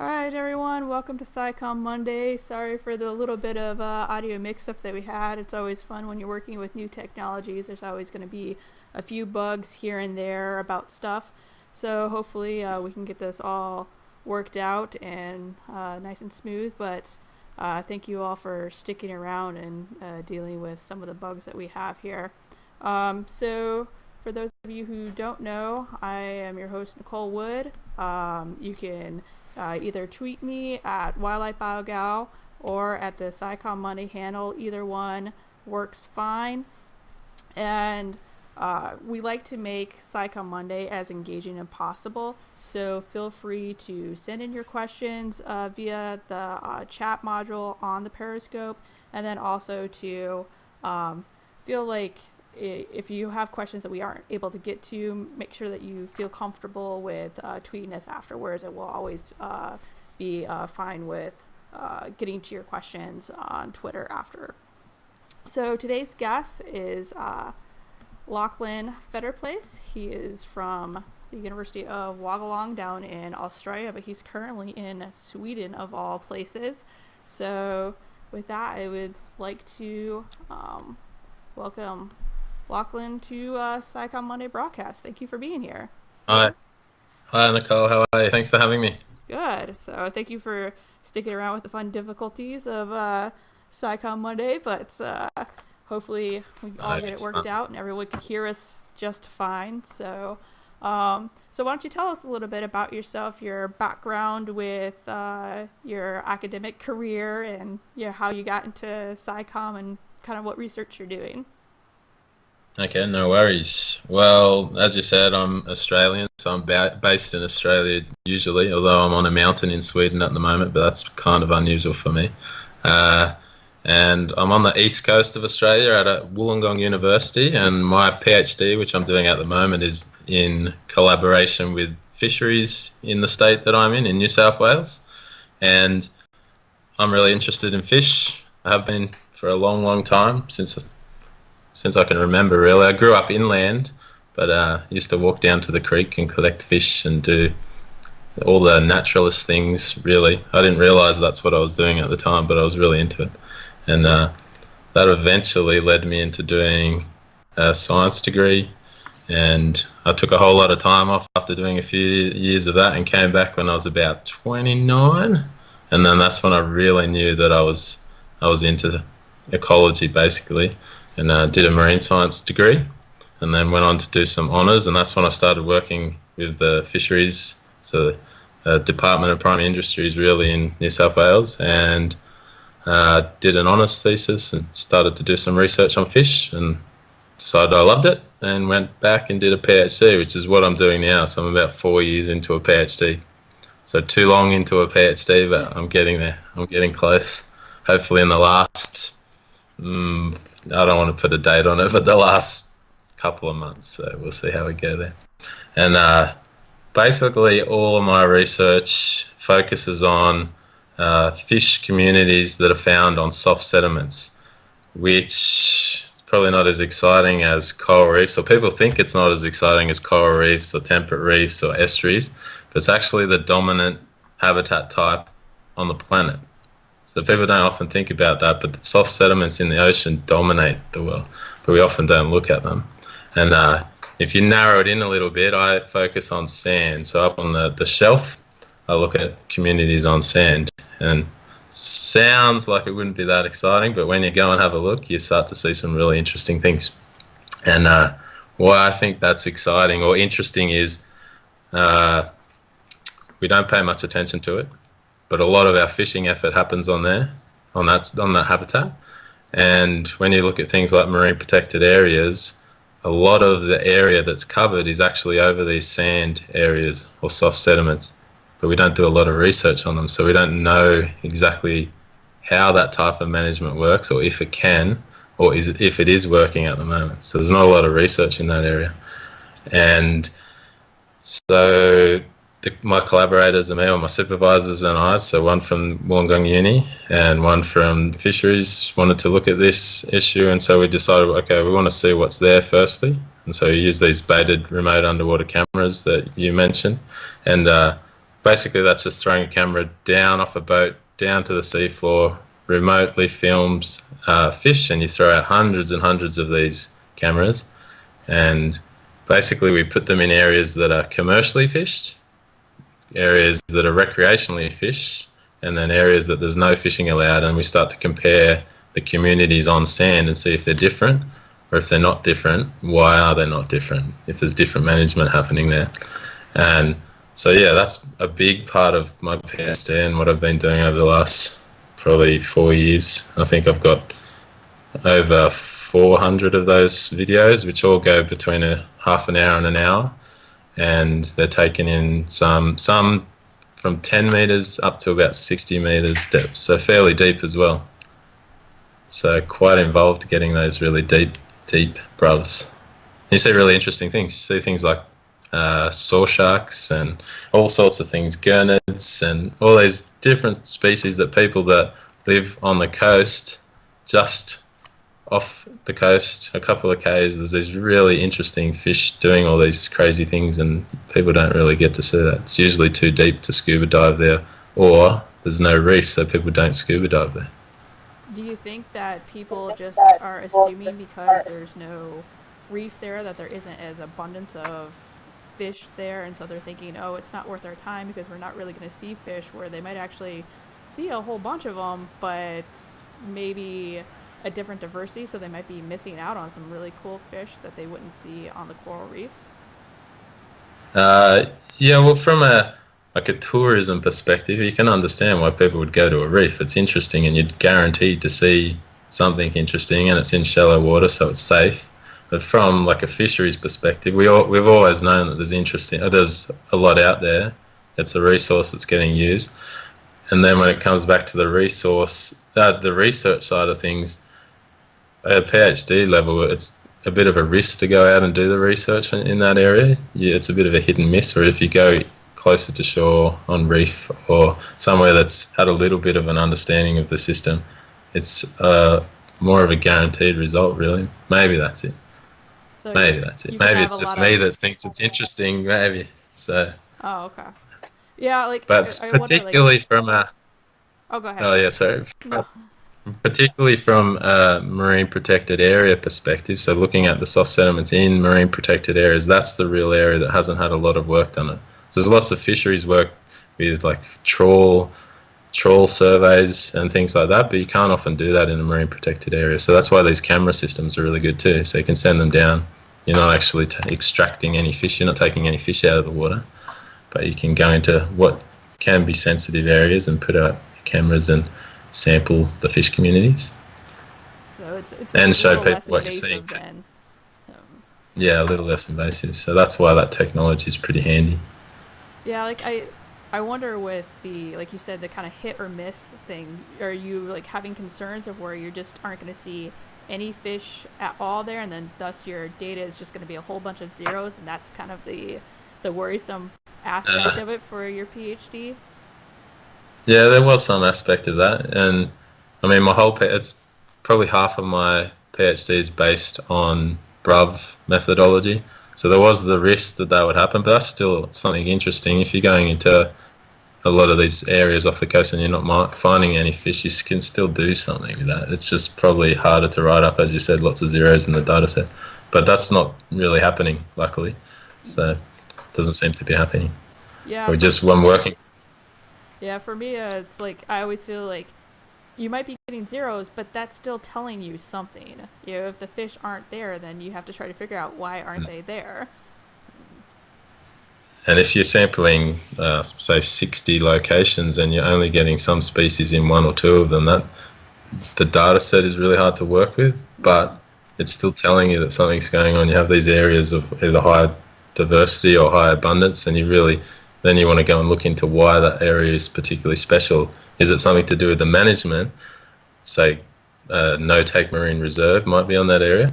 Alright everyone, welcome to Scicomm Monday. Sorry for the little bit of audio mix-up that we had. It's always fun when you're working with new technologies. There's always going to be a few bugs here and there about stuff. So hopefully we can get this all worked out and nice and smooth. But thank you all for sticking around and dealing with some of the bugs that we have here. So for those of you who don't know, I am your host, Nicole Wood. You can either tweet me at WildlifeBioGal or at the Scicomm Monday handle. Either one works fine. And we like to make Scicomm Monday as engaging as possible. So feel free to send in your questions via the chat module on the Periscope. And then also to feel like if you have questions that we aren't able to get to, make sure that you feel comfortable with tweeting us afterwards, and we'll always be fine with getting to your questions on Twitter after. So today's guest is Lachlan Fetterplace. He is from the University of Wollongong down in Australia, but he's currently in Sweden of all places. So with that, I would like to welcome Lachlan to Scicomm Monday broadcast. Thank you for being here. Hi Nicole, how are you? Thanks for having me. Good. So thank you for sticking around with the fun difficulties of Scicomm Monday, but hopefully we all get it worked out and everyone can hear us just fine. So why don't you tell us a little bit about yourself, your background with your academic career, and how you got into Scicomm and kind of what research you're doing. Okay, no worries. Well, as you said, I'm Australian, so I'm based in Australia usually, although I'm on a mountain in Sweden at the moment, but that's kind of unusual for me. And I'm on the east coast of Australia at Wollongong University, and my PhD, which I'm doing at the moment, is in collaboration with fisheries in the state that I'm in New South Wales. And I'm really interested in fish. I have been for a long, long time, since I can remember, really. I grew up inland, but used to walk down to the creek and collect fish and do all the naturalist things, really. I didn't realise that's what I was doing at the time, but I was really into it. And that eventually led me into doing a science degree, and I took a whole lot of time off after doing a few years of that and came back when I was about 29, and then that's when I really knew that I was into ecology, basically. And did a marine science degree, and then went on to do some honours, and that's when I started working with the fisheries, so Department of Primary Industries, really, in New South Wales, and did an honours thesis and started to do some research on fish, and decided I loved it, and went back and did a PhD, which is what I'm doing now. So I'm about 4 years into a PhD. So too long into a PhD, but I'm getting there. I'm getting close. Hopefully in the last... I don't want to put a date on it, but the last couple of months, so we'll see how we go there. And basically all of my research focuses on fish communities that are found on soft sediments, which is probably not as exciting as coral reefs, or people think it's not as exciting as coral reefs or temperate reefs or estuaries, but it's actually the dominant habitat type on the planet. So people don't often think about that, but the soft sediments in the ocean dominate the world, but we often don't look at them. And if you narrow it in a little bit, I focus on sand. So up on the shelf, I look at communities on sand. and sounds like it wouldn't be that exciting, but when you go and have a look, you start to see some really interesting things. And why I think that's exciting or interesting is we don't pay much attention to it, but a lot of our fishing effort happens on there, on that habitat. And when you look at things like marine protected areas, a lot of the area that's covered is actually over these sand areas or soft sediments, but we don't do a lot of research on them, so we don't know exactly how that type of management works, or if it can, or if it is working at the moment. So there's not a lot of research in that area. And so my collaborators and me, or my supervisors and I, so one from Wollongong Uni and one from fisheries, wanted to look at this issue, and so we decided, okay, we want to see what's there firstly, and so we use these baited remote underwater cameras that you mentioned, and basically that's just throwing a camera down off a boat, down to the seafloor, remotely films fish, and you throw out hundreds and hundreds of these cameras, and basically we put them in areas that are commercially fished, areas that are recreationally fished, and then areas that there's no fishing allowed, and we start to compare the communities on sand and see if they're different, or if they're not different, why are they not different, if there's different management happening there. And so yeah, that's a big part of my PhD and what I've been doing over the last probably 4 years. I think I've got over 400 of those videos, which all go between a half an hour and an hour, and they're taken in some from 10 metres up to about 60 metres depth, so fairly deep as well. So quite involved getting those really deep bruvs. You see really interesting things. You see things like saw sharks and all sorts of things, gurnards and all these different species that people that live on the coast, just off the coast, a couple of k's, there's these really interesting fish doing all these crazy things, and people don't really get to see that. It's usually too deep to scuba dive there, or there's no reef, so people don't scuba dive there. Do you think that people just are assuming because there's no reef there that there isn't as abundance of fish there, and so they're thinking, oh, it's not worth our time because we're not really going to see fish, where they might actually see a whole bunch of them, but maybe a different diversity, so they might be missing out on some really cool fish that they wouldn't see on the coral reefs? Yeah, well, from a tourism perspective, you can understand why people would go to a reef. It's interesting, and you're guaranteed to see something interesting, and it's in shallow water, so it's safe. But from like a fisheries perspective, we've always known that there's a lot out there. It's a resource that's getting used. And then when it comes back to the research side of things, at a PhD level, it's a bit of a risk to go out and do the research in that area. Yeah, it's a bit of a hit and miss, or if you go closer to shore on reef or somewhere that's had a little bit of an understanding of the system, it's more of a guaranteed result, really. Maybe that's it. So maybe that's it. Maybe it's just me that thinks it's interesting, maybe. So. Oh, okay. Yeah, like. But I particularly wonder, like, from a. Oh, go ahead. Oh yeah, sorry. No. Particularly from a marine protected area perspective, so looking at the soft sediments in marine protected areas, that's the real area that hasn't had a lot of work done it. So there's lots of fisheries work with like trawl surveys and things like that, but you can't often do that in a marine protected area. So that's why these camera systems are really good too. So you can send them down. You're not actually extracting any fish. You're not taking any fish out of the water, but you can go into what can be sensitive areas and put out cameras and sample the fish communities. So it's and show people what you're seeing. Then, yeah, a little less invasive. So that's why that technology is pretty handy. Yeah, like I wonder with the, like you said, the kind of hit or miss thing, are you like having concerns of where you just aren't going to see any fish at all there, and then thus your data is just going to be a whole bunch of zeros, and that's kind of the worrisome aspect of it for your PhD? Yeah, there was some aspect of that, and I mean, it's probably half of my PhD is based on bruv methodology. So there was the risk that would happen, but that's still something interesting. If you're going into a lot of these areas off the coast and you're not finding any fish, you can still do something with that. It's just probably harder to write up, as you said, lots of zeros in the data set. But that's not really happening, luckily. So it doesn't seem to be happening. Yeah. We're just one working. Yeah, for me, it's like I always feel like you might be getting zeros, but that's still telling you something. If the fish aren't there, then you have to try to figure out why aren't they there. And if you're sampling, say, 60 locations and you're only getting some species in one or two of them, that the data set is really hard to work with, Yeah. but it's still telling you that something's going on. You have these areas of either high diversity or high abundance, and then you want to go and look into why that area is particularly special. Is it something to do with the management? Say, no take marine reserve might be on that area,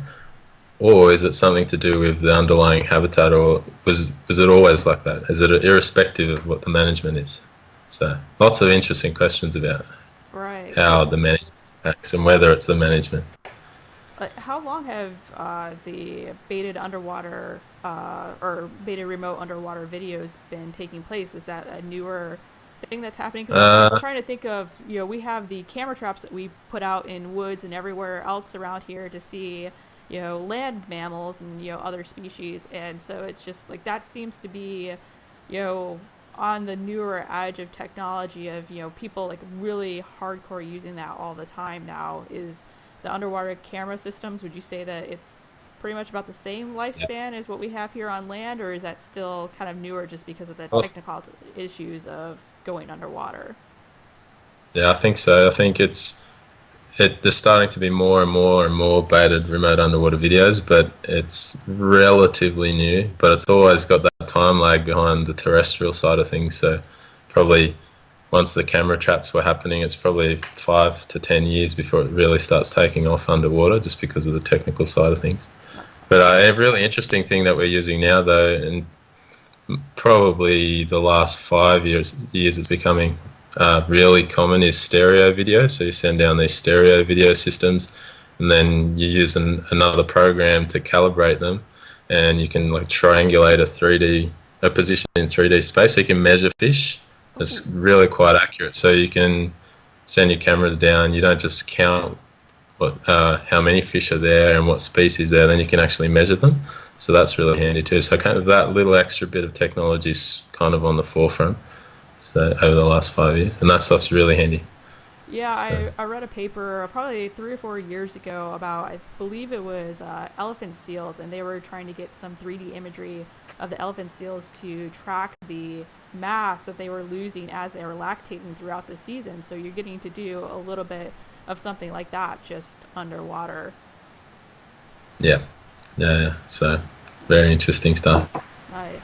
or is it something to do with the underlying habitat, or was it always like that? Is it irrespective of what the management is? So lots of interesting questions about Right. how the management acts and whether it's the management. How long have the baited underwater or baited remote underwater videos been taking place? Is that a newer thing that's happening? Because I'm Uh, trying to think of, we have the camera traps that we put out in woods and everywhere else around here to see, land mammals and, other species. And so it's just like that seems to be, you know, on the newer edge of technology of, people like really hardcore using that all the time now is the underwater camera systems. Would you say that it's pretty much about the same yeah. lifespan as what we have here on land, or is that still kind of newer just because of the Well, technical issues of going underwater? yeah, I think so. I think there's starting to be more and more and more baited remote underwater videos, but it's relatively new. But it's always got that time lag behind the terrestrial side of things. So probably once the camera traps were happening, it's probably 5 to 10 years before it really starts taking off underwater, just because of the technical side of things. But a really interesting thing that we're using now, though, and probably the last 5 years it's becoming really common, is stereo video. So you send down these stereo video systems, and then you use another program to calibrate them, and you can like triangulate a position in 3D space. So you can measure fish. It's Oh, really quite accurate. So you can send your cameras down. You don't just count how many fish are there and what species there. Then you can actually measure them. So that's really handy too. So kind of that little extra bit of technology is kind of on the forefront. So over the last 5 years, and that stuff's really handy. yeah, So I read a paper probably 3 or 4 years ago about, I believe it was elephant seals, and they were trying to get some 3D imagery of the elephant seals to track the mass that they were losing as they were lactating throughout the season. So you're getting to do a little bit of something like that just underwater. yeah, yeah. So very interesting stuff. Nice.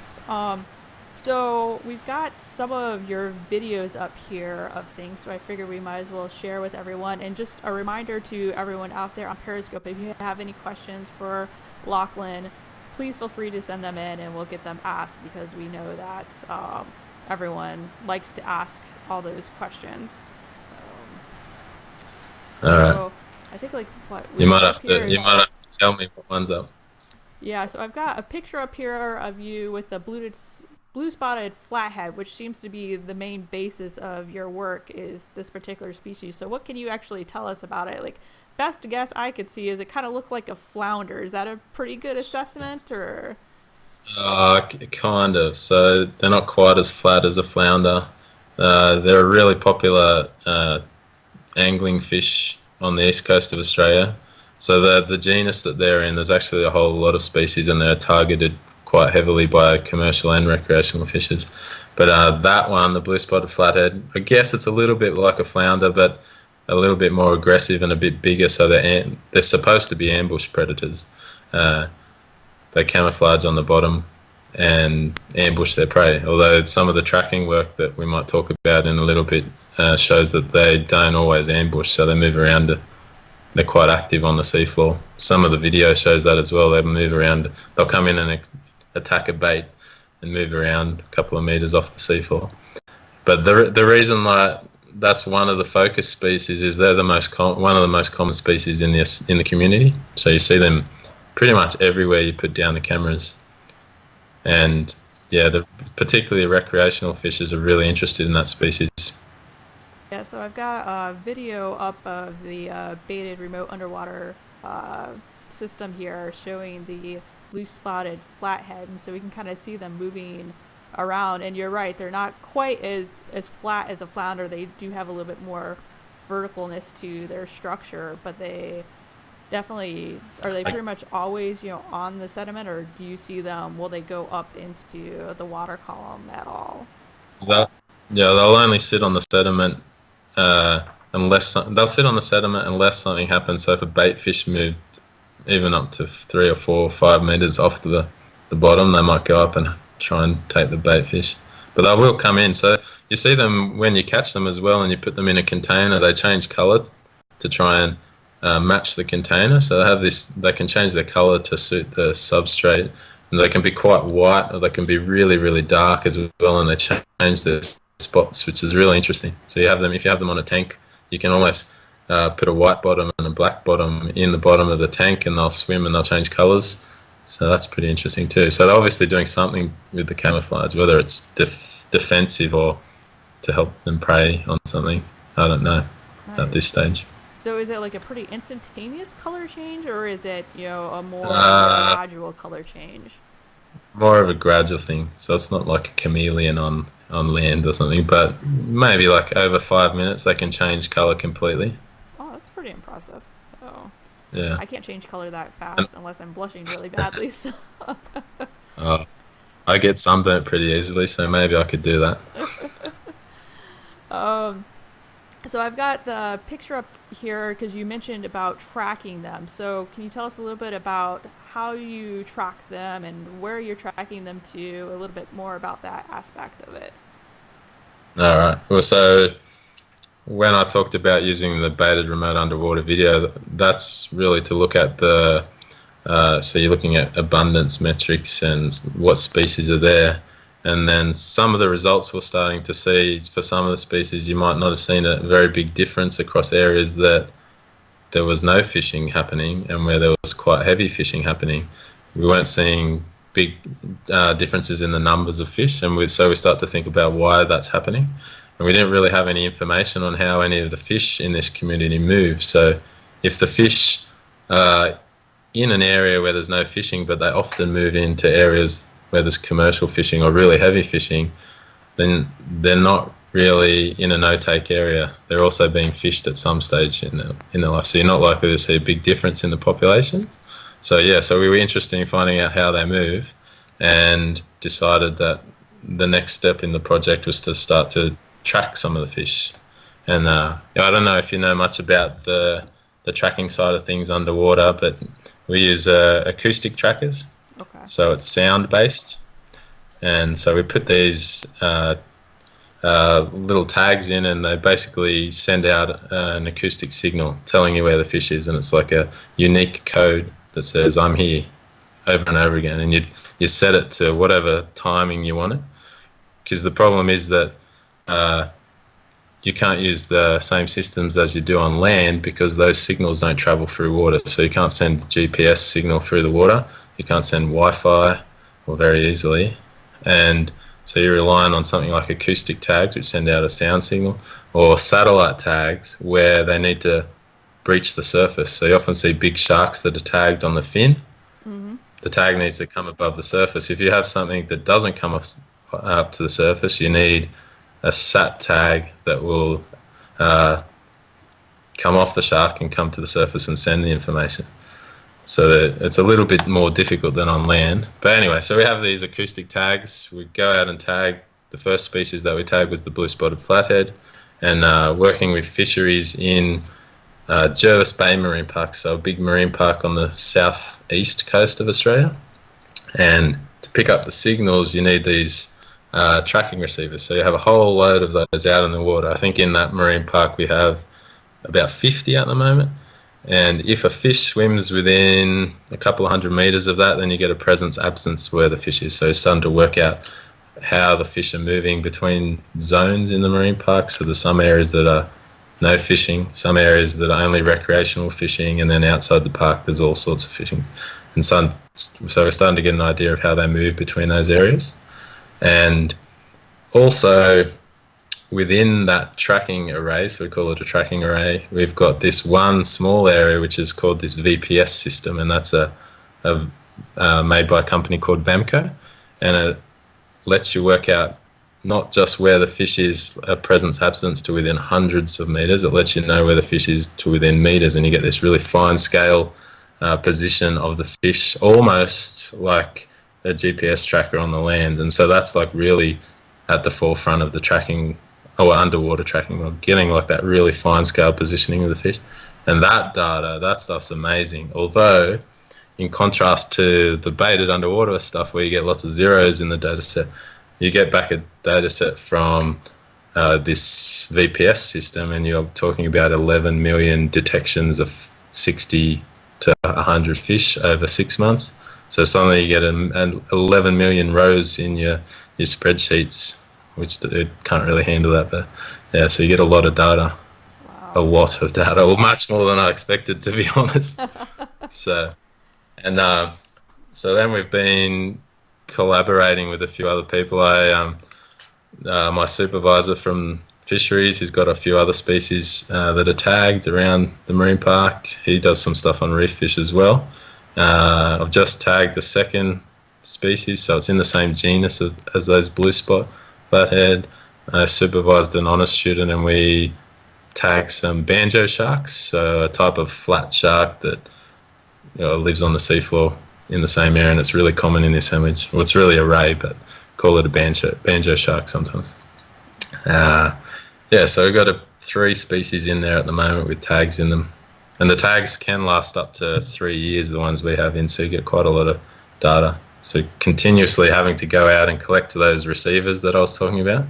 So we've got some of your videos up here of things, so I figured we might as well share with everyone. And just a reminder to everyone out there on Periscope, if you have any questions for Lachlan, please feel free to send them in and we'll get them asked, because we know that everyone likes to ask all those questions. All right. So I think like what we've got up here You is, might have to tell me what one's up. yeah, so I've got a picture up here of you with the blue spotted flathead, which seems to be the main basis of your work, is this particular species. So what can you actually tell us about it? Like, best guess I could see is it kind of looked like a flounder. Is that a pretty good assessment, or? Kind of. So they're not quite as flat as a flounder. They're a really popular angling fish on the east coast of Australia. So the genus that they're in, there's actually a whole lot of species, and they're targeted quite heavily by commercial and recreational fishers. But that one, the blue spotted flathead, I guess it's a little bit like a flounder, but a little bit more aggressive and a bit bigger. So they're supposed to be ambush predators. Uh, they camouflage on the bottom and ambush their prey. Although some of the tracking work that we might talk about in a little bit shows that they don't always ambush, so they move around. They're quite active on the seafloor. Some of the video shows that as well. They move around. They'll come in and attack a bait and move around a couple of meters off the seafloor. But the reason that's one of the focus species is they're one of the most common species in the community. So you see them pretty much everywhere you put down the cameras. And yeah, particularly recreational fishers are really interested in that species. Yeah, so I've got a video up of the baited remote underwater system here showing the blue spotted flathead, and so we can kind of see them moving around. And you're right, they're not quite as flat as a flounder. They do have a little bit more verticalness to their structure, but they definitely are they pretty much always on the sediment, or do you see them? Will they go up into the water column at all? That, yeah, they'll only sit on the sediment they'll sit on the sediment unless something happens. So if a bait fish moved even up to 3 or 4 or 5 meters off the bottom, they might go up and try and take the bait fish. But they will come in. So you see them when you catch them as well, and you put them in a container. They change colour to try and match the container. So they have this. They can change their colour to suit the substrate, and they can be quite white, or they can be really, really dark as well. And they change their spots, which is really interesting. So you have them. If you have them on a tank, you can almost put a white bottom and a black bottom in the bottom of the tank, and they'll swim and they'll change colours. So that's pretty interesting too. So they're obviously doing something with the camouflage, whether it's defensive or to help them prey on something. I don't know at this stage. So is it like a pretty instantaneous color change, or is it a more gradual color change? More of a gradual thing. So it's not like a chameleon on land or something, but maybe like over 5 minutes they can change color completely. Oh, that's pretty impressive. Oh. Yeah. I can't change color that fast unless I'm blushing really badly. So. I get sunburnt pretty easily, so maybe I could do that. So I've got the picture up here because you mentioned about tracking them. So can you tell us a little bit about how you track them and where you're tracking them to, a little bit more about that aspect of it? All right. Well, so when I talked about using the baited remote underwater video, that's really to look at so you're looking at abundance metrics and what species are there. And then some of the results we're starting to see, for some of the species, you might not have seen a very big difference across areas that there was no fishing happening and where there was quite heavy fishing happening. We weren't seeing big differences in the numbers of fish, and so we start to think about why that's happening. And we didn't really have any information on how any of the fish in this community move. So if the fish are in an area where there's no fishing, but they often move into areas where there's commercial fishing or really heavy fishing, then they're not really in a no-take area. They're also being fished at some stage in their life. So you're not likely to see a big difference in the populations. So we were interested in finding out how they move, and decided that the next step in the project was to start to track some of the fish. And I don't know if you know much about the tracking side of things underwater, but we use acoustic trackers. Okay. So it's sound-based, and so we put these little tags in, and they basically send out an acoustic signal telling you where the fish is, and it's like a unique code that says "I'm here" over and over again, and you set it to whatever timing you want it, because the problem is that you can't use the same systems as you do on land, because those signals don't travel through water. So you can't send GPS signal through the water. You can't send Wi-Fi or very easily. And so you're relying on something like acoustic tags, which send out a sound signal, or satellite tags where they need to breach the surface. So you often see big sharks that are tagged on the fin. Mm-hmm. The tag needs to come above the surface. If you have something that doesn't come up to the surface, you need a sat tag that will come off the shark and come to the surface and send the information. So that it's a little bit more difficult than on land. But anyway, so we have these acoustic tags. We go out and tag. The first species that we tagged was the blue-spotted flathead, and working with fisheries in Jervis Bay Marine Park, so a big marine park on the southeast coast of Australia. And to pick up the signals, you need these tracking receivers. So you have a whole load of those out in the water. I think in that marine park we have about 50 at the moment. And if a fish swims within a couple of 100 meters of that, then you get a presence absence where the fish is. So it's starting to work out how the fish are moving between zones in the marine park. So there's some areas that are no fishing, some areas that are only recreational fishing, and then outside the park there's all sorts of fishing. And so we're starting to get an idea of how they move between those areas. And also within that tracking array, so we call it a tracking array, we've got this one small area which is called this VPS system, and that's made by a company called Vamco, and lets you work out not just where the fish is, a presence absence, to within hundreds of meters. It lets you know where the fish is to within meters, and you get this really fine scale position of the fish, almost like a GPS tracker on the land. And so that's like really at the forefront of the tracking, or underwater tracking, or getting like that really fine scale positioning of the fish. And that data, that stuff's amazing. Although, in contrast to the baited underwater stuff where you get lots of zeros in the data set, you get back a data set from this VPS system, and you're talking about 11 million detections of 60 to 100 fish over 6 months. So suddenly you get an 11 million rows in your spreadsheets, which it can't really handle that. But yeah, so you get a lot of data. Wow. A lot of data, well, much more than I expected, to be honest. So then we've been collaborating with a few other people. My supervisor from fisheries, he's got a few other species that are tagged around the marine park. He does some stuff on reef fish as well. I've just tagged a second species, so it's in the same genus as those blue spot flathead. I supervised an honours student, and we tagged some banjo sharks, so a type of flat shark that lives on the seafloor in the same area, and it's really common in this image. Well, it's really a ray, but call it a banjo shark sometimes. So we've got 3 species in there at the moment with tags in them. And the tags can last up to 3 years, the ones we have in, so you get quite a lot of data. So continuously having to go out and collect those receivers that I was talking about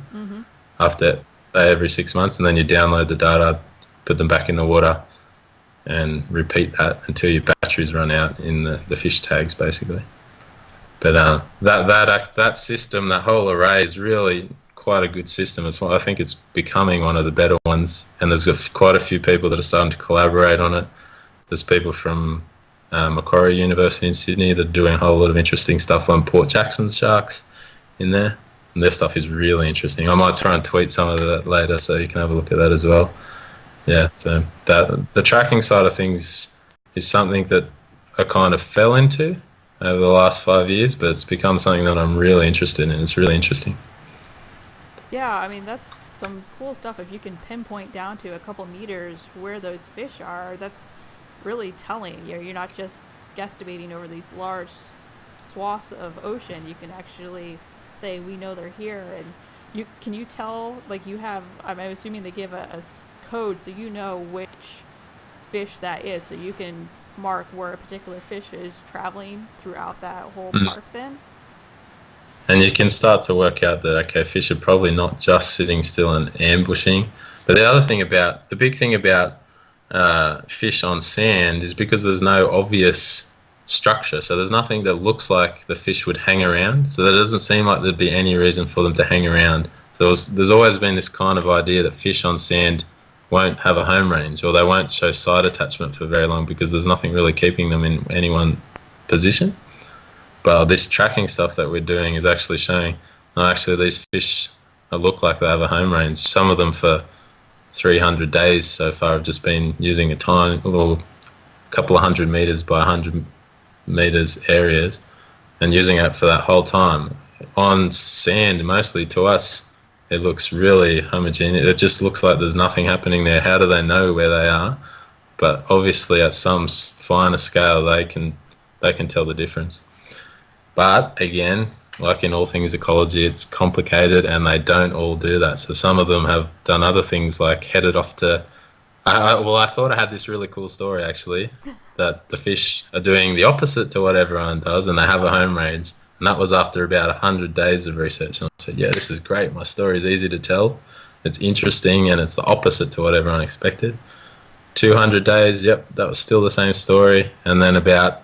after, say, every 6 months, and then you download the data, put them back in the water, and repeat that until your batteries run out in the fish tags, basically. But that system, that whole array, is really quite a good system. I think it's becoming one of the better ones, and there's quite a few people that are starting to collaborate on it. There's people from Macquarie University in Sydney that are doing a whole lot of interesting stuff on Port Jackson's sharks in there, and their stuff is really interesting. I might try and tweet some of that later so you can have a look at that as well. Yeah, so the tracking side of things is something that I kind of fell into over the last 5 years, but it's become something that I'm really interested in. It's really interesting. Yeah, I mean, that's some cool stuff. If you can pinpoint down to a couple meters where those fish are, that's really telling. You're not just guesstimating over these large swaths of ocean. You can actually say, we know they're here. And can you tell, like, you have, I'm assuming they give a code so you know which fish that is, so you can mark where a particular fish is traveling throughout that whole park then? And you can start to work out that, okay, fish are probably not just sitting still and ambushing. But the big thing about fish on sand is because there's no obvious structure. So there's nothing that looks like the fish would hang around. So there doesn't seem like there'd be any reason for them to hang around. There's always been this kind of idea that fish on sand won't have a home range, or they won't show side attachment for very long because there's nothing really keeping them in any one position. But this tracking stuff that we're doing is actually showing, no, actually these fish look like they have a home range. Some of them for 300 days so far have just been using a tiny little couple of 100 meters by 100 meters areas and using it for that whole time. On sand, mostly to us, it looks really homogeneous. It just looks like there's nothing happening there. How do they know where they are? But obviously at some finer scale, they can tell the difference. But again, like in all things ecology, it's complicated, and they don't all do that. So some of them have done other things, like headed off to... I thought I had this really cool story, actually, that the fish are doing the opposite to what everyone does, and they have a home range. And that was after about 100 days of research. And I said, yeah, this is great. My story is easy to tell. It's interesting, and it's the opposite to what everyone expected. 200 days, yep, that was still the same story. And then about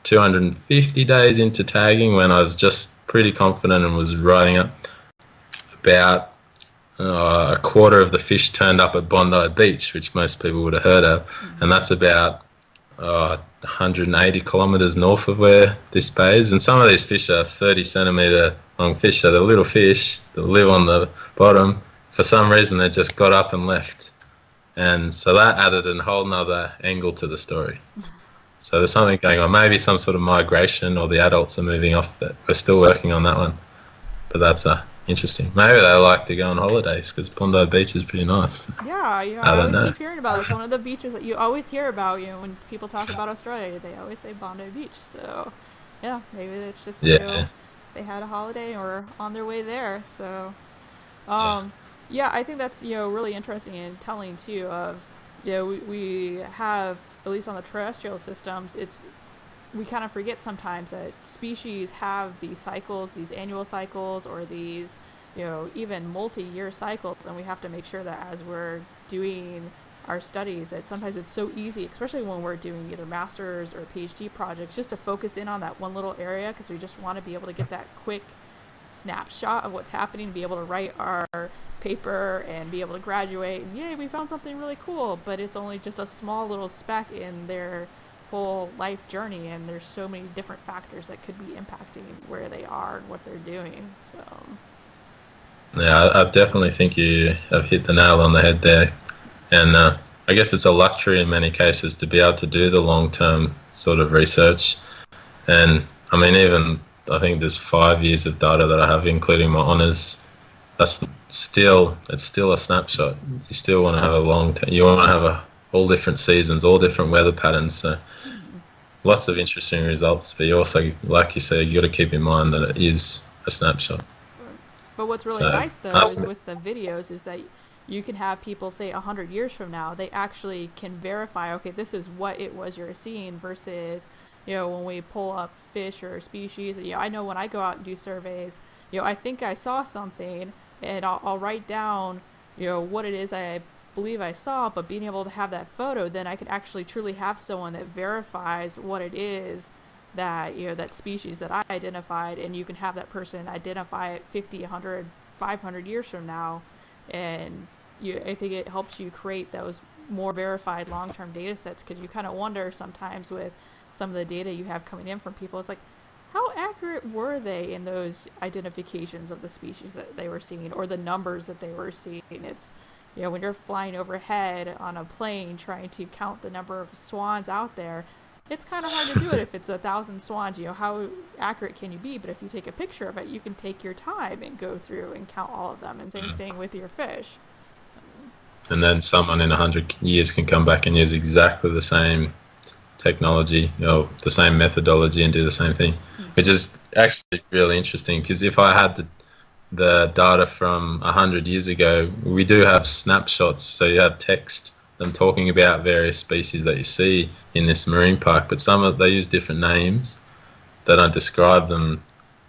250 days into tagging, when I was just pretty confident and was writing up, about a quarter of the fish turned up at Bondi Beach, which most people would have heard of. And that's about 180 kilometres north of where this bay is. And some of these fish are 30 centimetre long fish, so they're little fish that live on the bottom. For some reason, they just got up and left. And so that added a whole nother angle to the story. So there's something going on, maybe some sort of migration, or the adults are moving off, but we're still working on that one. But that's interesting. Maybe they like to go on holidays because Bondi Beach is pretty nice. Yeah, I I don't always know. keep hearing about it. It's one of the beaches that you always hear about. When people talk about Australia, they always say Bondi Beach. So, yeah, maybe it's just Yeah, they had a holiday or on their way there. So, yeah, um, yeah, I think that's really interesting and telling too. Of we have, at least on the terrestrial systems, it's we kind of forget sometimes that species have these cycles, these annual cycles, or these, even multi-year cycles, and we have to make sure that as we're doing our studies, that sometimes it's so easy, especially when we're doing either masters or PhD projects, just to focus in on that one little area because we just want to be able to get that quick snapshot of what's happening, be able to write our paper and be able to graduate. And yay, we found something really cool, but it's only just a small little speck in their whole life journey, and there's so many different factors that could be impacting where they are and what they're doing. So yeah. I definitely think you have hit the nail on the head there, and I guess it's a luxury in many cases to be able to do the long-term sort of research. And I mean, even I think there's 5 years of data that I have, including my honours. It's still a snapshot. You still want to have a long term. You want to have all different seasons, all different weather patterns. So lots of interesting results. But you also, like you say, you got to keep in mind that it is a snapshot. but what's really So nice though is with the videos is that you can have people say 100 years from now, they actually can verify, okay, this is what it was you're seeing versus, when we pull up fish or species. I know when I go out and do surveys, I think I saw something, and I'll write down, what it is I believe I saw, but being able to have that photo, then I can actually truly have someone that verifies what it is that, that species that I identified, and you can have that person identify it 50, 100, 500 years from now. And I think it helps you create those more verified long-term data sets, because you kind of wonder sometimes with some of the data you have coming in from people, it's like, how accurate were they in those identifications of the species that they were seeing or the numbers that they were seeing? It's, when you're flying overhead on a plane trying to count the number of swans out there, it's kind of hard to do it if it's 1,000 swans. How accurate can you be? But if you take a picture of it, you can take your time and go through and count all of them. And same thing with your fish. And then someone in 100 years can come back and use exactly the same technology, the same methodology, and do the same thing, which is actually really interesting. Because if I had the data from 100 years ago, we do have snapshots, so you have text them talking about various species that you see in this marine park, but they use different names that don't describe them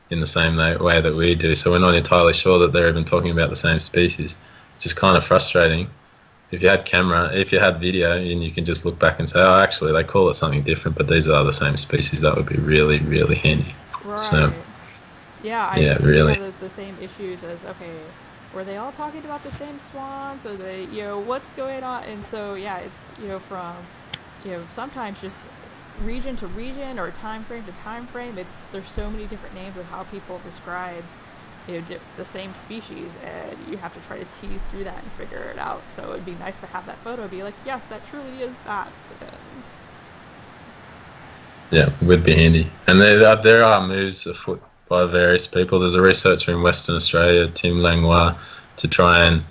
in the same way that we do, so we're not entirely sure that they're even talking about the same species, which is kind of frustrating. If you had video, and you can just look back and say, oh, actually, they call it something different, but these are the same species, that would be really, really handy. Right. So, I really. have the same issues as, okay, were they all talking about the same swans? Or they, what's going on? And so, it's, from, sometimes just region to region or time frame to time frame. There's so many different names of how people describe the same species, and you have to try to tease through that and figure it out. So it'd be nice to have that photo be like, yes, that truly is that. And yeah, it would be handy. And there are moves afoot by various people. There's a researcher in Western Australia, Tim Langlois, to try and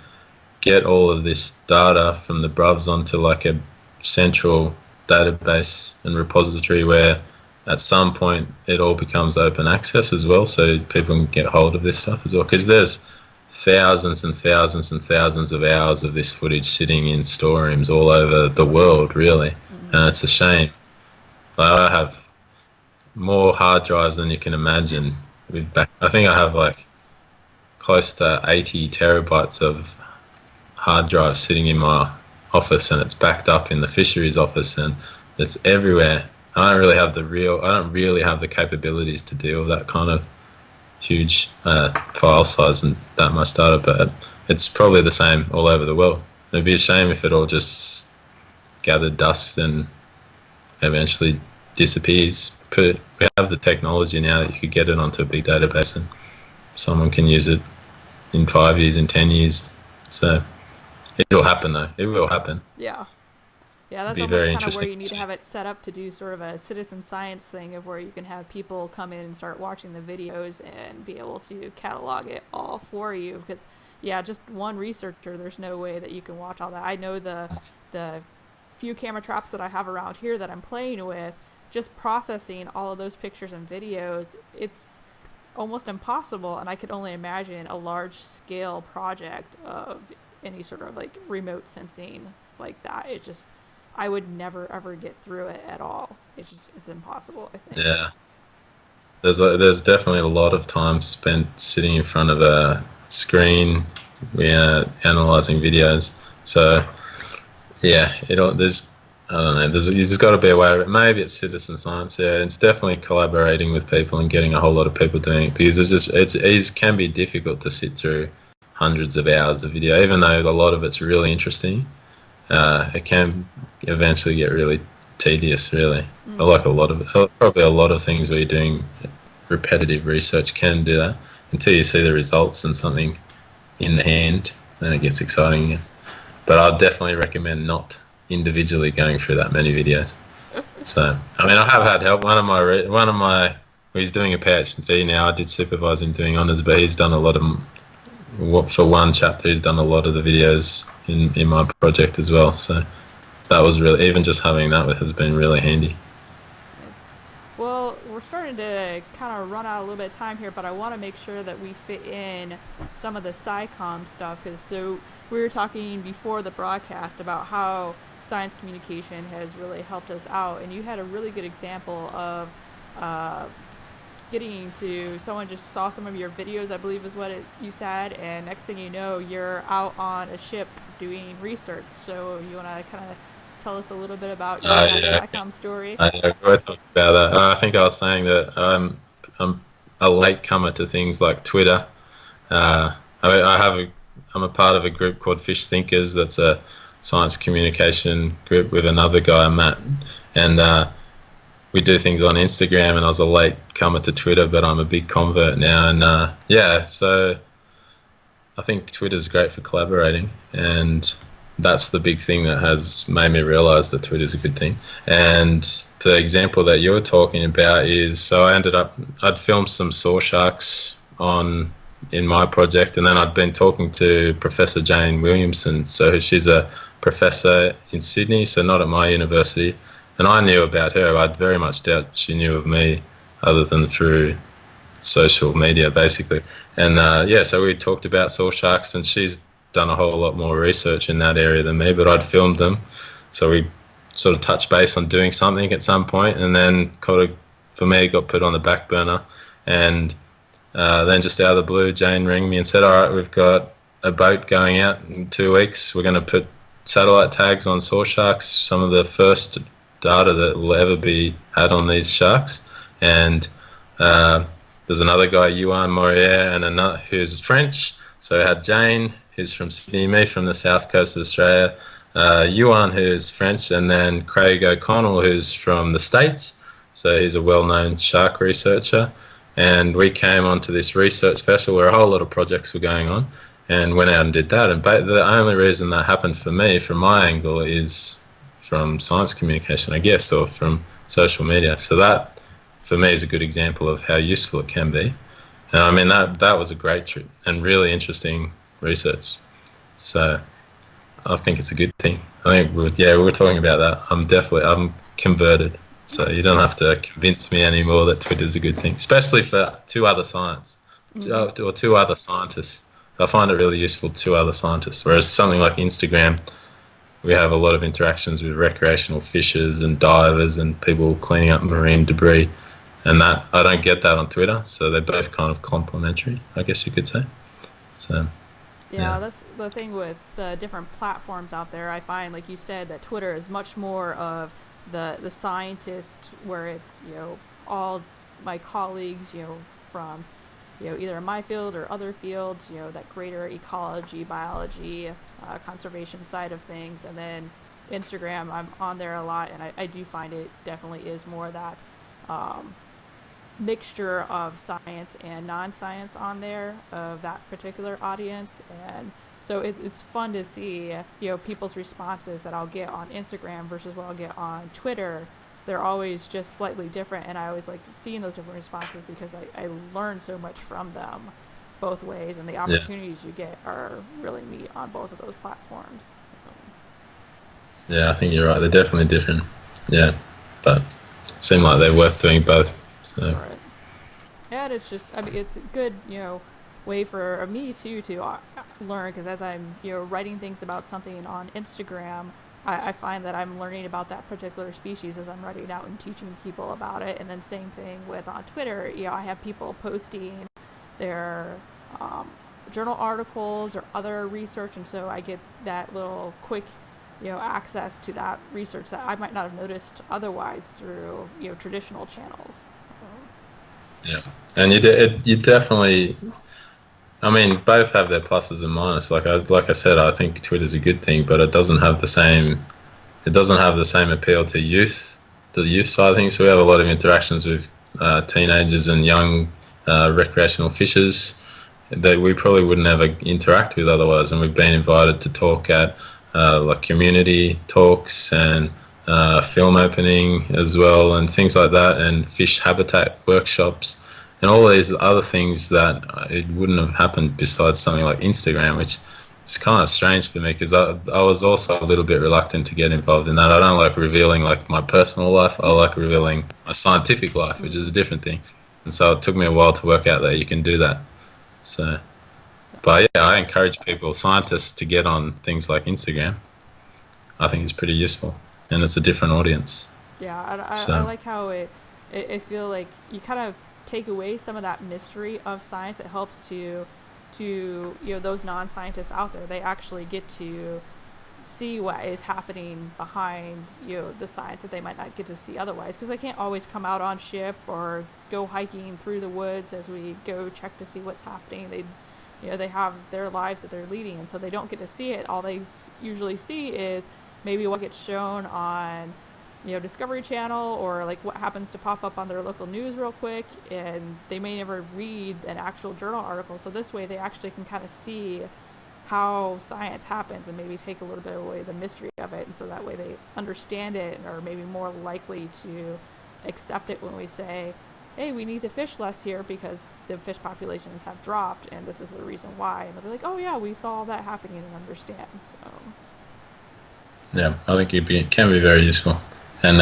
get all of this data from the bruvs onto like a central database and repository where at some point it all becomes open access as well, so people can get hold of this stuff as well, because there's thousands and thousands and thousands of hours of this footage sitting in storerooms all over the world, really. And it's a shame. I have more hard drives than you can imagine. I think I have like close to 80 terabytes of hard drives sitting in my office, and it's backed up in the fisheries office, and it's everywhere. I don't really have the capabilities to deal with that kind of huge file size and that much data, but it's probably the same all over the world. It'd be a shame if it all just gathered dust and eventually disappears. But we have the technology now that you could get it onto a big database and someone can use it in 5 years, in 10 years. So it will happen though. It will happen. yeah. Yeah, that's Be almost very kind of where interesting you to need to see. have it set up to do sort of a citizen science thing of where you can have people come in and start watching the videos and be able to catalog it all for you. Because, yeah, just one researcher, there's no way that you can watch all that. I know the few camera traps that I have around here that I'm playing with, just processing all of those pictures and videos, it's almost impossible. And I could only imagine a large scale project of any sort of like remote sensing like that. It just, I would never ever get through it at all. It's impossible, I think. Yeah, there's definitely a lot of time spent sitting in front of a screen, yeah, analyzing videos. So yeah, there's, I don't know. There's got to be a way of it. Maybe it's citizen science. Yeah, it's definitely collaborating with people and getting a whole lot of people doing it, because it can be difficult to sit through hundreds of hours of video, even though a lot of it's really interesting. It can eventually get really tedious. Really, I like probably a lot of things where you're doing repetitive research can do that until you see the results and something in the hand. Then it gets exciting again. But I'd definitely recommend not individually going through that many videos. So, I mean, I have had help. One of my, he's doing a PhD now. I did supervise him doing honours, but he's done a lot of, for one chapter, he's done a lot of the videos in my project as well. So that was really, even just having that has been really handy. Well, we're starting to kind of run out a little bit of time here, but I want to make sure that we fit in some of the Scicomm stuff, because so we were talking before the broadcast about how science communication has really helped us out, and you had a really good example of getting to, someone just saw some of your videos, I believe is what you said, and next thing you know, you're out on a ship doing research. So you want to kind of tell us a little bit about your Yeah, Scicomm story? I know. We're talking about that. I think I was saying that I'm a latecomer to things like Twitter. I'm a part of a group called Fish Thinkers. That's a science communication group with another guy, Matt, and we do things on Instagram. And I was a latecomer to Twitter, but I'm a big convert now. And yeah, so I think Twitter's great for collaborating, and that's the big thing that has made me realize that Twitter's a good thing. And the example that you're talking about is, so I'd filmed some saw sharks in my project, and then I'd been talking to Professor Jane Williamson. So she's a professor in Sydney, so not at my university. And I knew about her. I'd very much doubt she knew of me other than through social media, basically. And yeah, so we talked about saw sharks, and she's done a whole lot more research in that area than me, but I'd filmed them. So we sort of touched base on doing something at some point, and then for me, it got put on the back burner. And then just out of the blue, Jane rang me and said, all right, we've got a boat going out in 2 weeks. We're going to put satellite tags on saw sharks, some of the first data that will ever be had on these sharks. And there's another guy, Yuan Morier, and another who's French. So I had Jane, who's from Sydney, me from the south coast of Australia, Yuan, who's French, and then Craig O'Connell, who's from the States. So he's a well-known shark researcher. And we came onto this research festival where a whole lot of projects were going on, and went out and did that. And the only reason that happened for me, from my angle, is from science communication, I guess, or from social media. So that, for me, is a good example of how useful it can be. And I mean, that was a great trip and really interesting research. So I think it's a good thing. I think, we were talking about that. I'm converted. So you don't have to convince me anymore that Twitter's a good thing, especially for two other scientists. I find it really useful, two other scientists. Whereas something like Instagram, we have a lot of interactions with recreational fishers and divers and people cleaning up marine debris. And that, I don't get that on Twitter. So they're both kind of complementary, I guess you could say. So yeah, that's the thing with the different platforms out there. I find, like you said, that Twitter is much more of the scientist, where it's, all my colleagues, from, either in my field or other fields, that greater ecology, biology, conservation side of things. And then Instagram, I'm on there a lot, and I do find it definitely is more that mixture of science and non-science on there, of that particular audience. And So it's fun to see, people's responses that I'll get on Instagram versus what I'll get on Twitter. They're always just slightly different, and I always like seeing those different responses because I learn so much from them both ways, and the Yeah. opportunities you get are really neat on both of those platforms. Yeah, I think you're right. They're definitely different. Yeah, but seem like they're worth doing both. So Right. And it's just, I mean, it's a good, way for me too to learn, because as I'm, writing things about something on Instagram, I find that I'm learning about that particular species as I'm writing out and teaching people about it. And then same thing with on Twitter, I have people posting their journal articles or other research, and so I get that little quick, access to that research that I might not have noticed otherwise through, traditional channels. yeah, and you definitely. I mean, both have their pluses and minuses. Like I said, I think Twitter's a good thing, but it doesn't have the same. It doesn't have the same appeal to youth, to the youth side of things. So we have a lot of interactions with teenagers and young recreational fishers that we probably wouldn't ever interact with otherwise. And we've been invited to talk at like community talks and film opening as well, and things like that, and fish habitat workshops, and all these other things that it wouldn't have happened besides something like Instagram, which is kind of strange for me because I was also a little bit reluctant to get involved in that. I don't like revealing like my personal life. I like revealing my scientific life, which is a different thing. And so it took me a while to work out that you can do that. So, but yeah, I encourage people, scientists, to get on things like Instagram. I think it's pretty useful, and it's a different audience. Yeah, I So like how it feel like you kind of take away some of that mystery of science. It helps to those non-scientists out there. They actually get to see what is happening behind the science that they might not get to see otherwise, because they can't always come out on ship or go hiking through the woods as we go check to see what's happening. They have their lives that they're leading, and so they don't get to see it. All they usually see is maybe what gets shown on Discovery Channel, or like what happens to pop up on their local news real quick, and they may never read an actual journal article. So this way they actually can kind of see how science happens and maybe take a little bit away the mystery of it, and so that way they understand it and are maybe more likely to accept it when we say, hey, we need to fish less here because the fish populations have dropped and this is the reason why, and they'll be like, oh yeah, we saw that happening and understand. So yeah, I think it can be very useful. And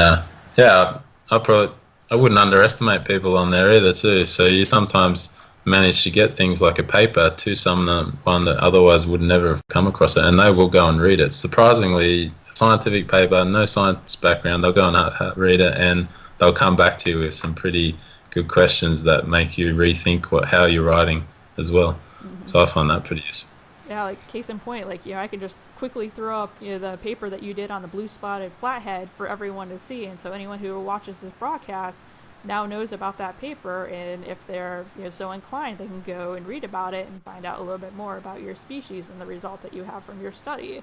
yeah, I wouldn't underestimate people on there either too. So you sometimes manage to get things like a paper to someone that otherwise would never have come across it, and they will go and read it. Surprisingly, scientific paper, no science background, they'll go and read it, and they'll come back to you with some pretty good questions that make you rethink how you're writing as well. mm-hmm. So I find that pretty useful. Yeah, like case in point, like I can just quickly throw up the paper that you did on the blue spotted flathead for everyone to see, and so anyone who watches this broadcast now knows about that paper, and if they're so inclined, they can go and read about it and find out a little bit more about your species and the result that you have from your study.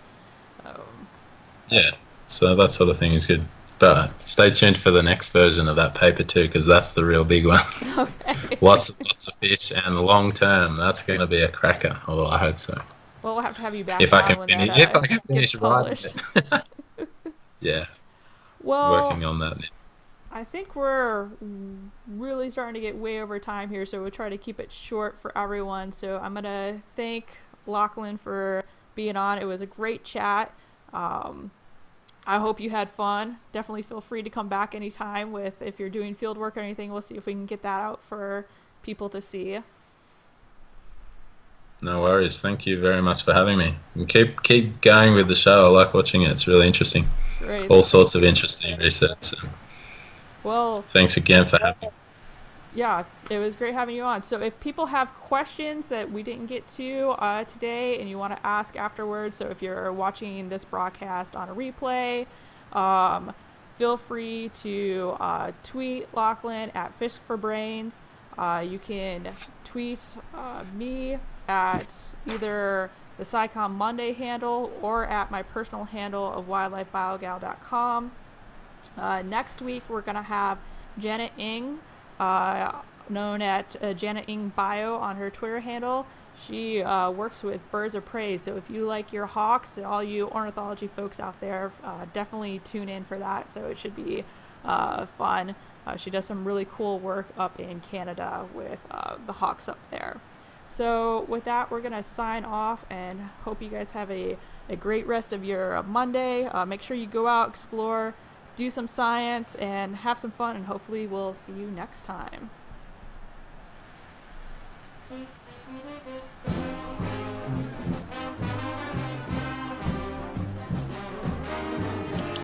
Yeah, so that sort of thing is good. But stay tuned for the next version of that paper too, because that's the real big one. Okay. Lots of fish, and long term, that's going to be a cracker. Although I hope so. Well, we'll have to have you back If I on can when finish, that if I can gets finish writing published. it. Yeah, Well, working on that now. I think we're really starting to get way over time here, so we'll try to keep it short for everyone. So I'm going to thank Lachlan for being on. It was a great chat. I hope you had fun. Definitely feel free to come back anytime if you're doing field work or anything. We'll see if we can get that out for people to see. No worries. Thank you very much for having me. And keep going with the show. I like watching it. It's really interesting. Great. All sorts of interesting research. So Well, thanks again for having me. yeah, it was great having you on. So if people have questions that we didn't get to today and you want to ask afterwards, so if you're watching this broadcast on a replay, feel free to tweet Lachlan at Fish for Brains. You can tweet me at either the Scicomm Monday handle or at my personal handle of wildlifebiogal.com. Next week, we're going to have Janet Ng, known at Janet Ng Bio on her Twitter handle. She works with birds of prey, so if you like your hawks, all you ornithology folks out there, definitely tune in for that. So it should be fun. She does some really cool work up in Canada with the hawks up there. So with that, we're going to sign off and hope you guys have a great rest of your Monday. Make sure you go out, explore, do some science, and have some fun, and hopefully we'll see you next time.